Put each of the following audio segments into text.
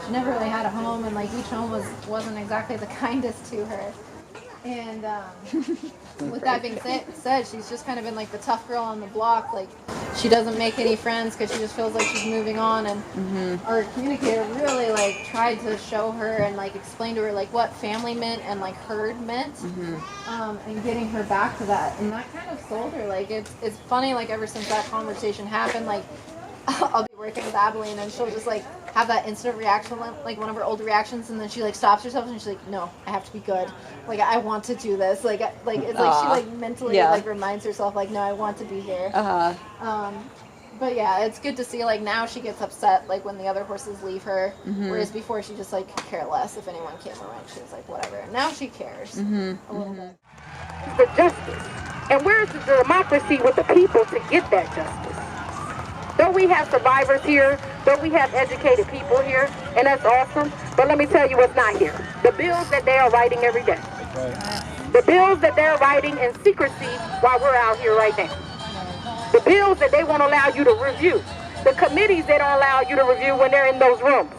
she never really had a home, and like each home wasn't exactly the kindest to her. And with that being said, she's just kind of been like the tough girl on the block. Like she doesn't make any friends because she just feels like she's moving on. And our communicator really like tried to show her and like explain to her like what family meant and like herd meant, and getting her back to that. And that kind of sold her. Like it's funny. Like ever since that conversation happened, like I'll be working with Abilene and she'll just like have that instant reaction, like one of her old reactions, and then she like stops herself and she's like, no, I have to be good. Like I want to do this. Like it's like she like mentally like reminds herself like, no, I want to be here. But yeah, it's good to see like now she gets upset like when the other horses leave her, whereas before she just like care less if anyone came around. She was like whatever. And now she cares a little bit. The justice, and where's the democracy with the people to get that justice? Though we have survivors here, though we have educated people here, and that's awesome, but let me tell you what's not here. The bills that they are writing every day. The bills that they're writing in secrecy while we're out here right now. The bills that they won't allow you to review. The committees they don't allow you to review when they're in those rooms.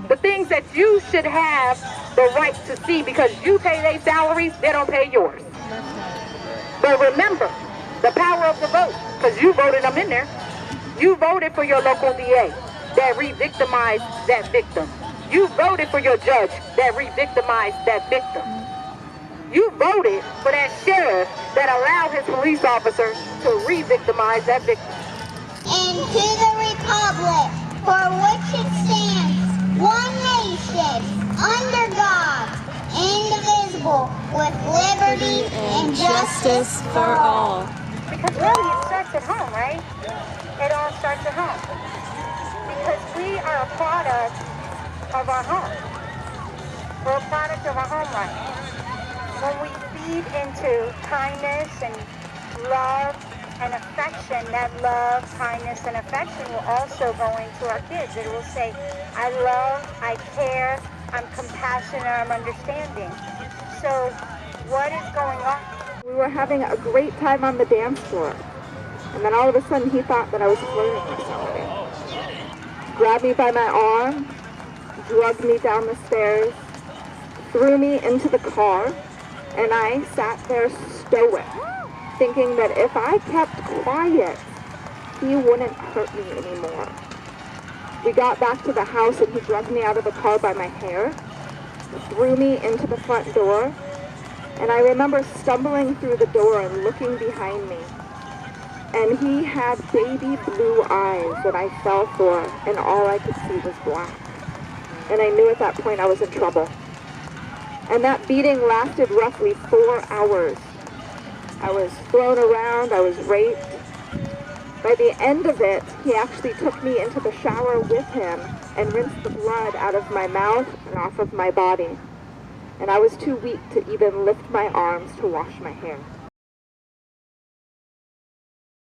The things that you should have the right to see because you pay their salaries, they don't pay yours. But remember, the power of the vote, because you voted them in there. You voted for your local DA that re-victimized that victim. You voted for your judge that re-victimized that victim. You voted for that sheriff that allowed his police officer to re-victimize that victim. And to the republic for which it stands, one nation, under God, indivisible, with liberty and justice for all. Because really it starts at home, right? It all starts at home. Because we are a product of our home. We're a product of our home right now. When we feed into kindness and love and affection, that love, kindness, and affection will also go into our kids. It will say, I love, I care, I'm compassionate, I'm understanding. So what is going on? We were having a great time on the dance floor. And then all of a sudden he thought that I was flirting with somebody. Grabbed me by my arm, drugged me down the stairs, threw me into the car, and I sat there stoic, thinking that if I kept quiet, he wouldn't hurt me anymore. We got back to the house and he dragged me out of the car by my hair, threw me into the front door, and I remember stumbling through the door and looking behind me. And he had baby blue eyes that I fell for, and all I could see was black. And I knew at that point I was in trouble. And that beating lasted roughly 4 hours. I was thrown around, I was raped. By the end of it, he actually took me into the shower with him and rinsed the blood out of my mouth and off of my body. And I was too weak to even lift my arms to wash my hair.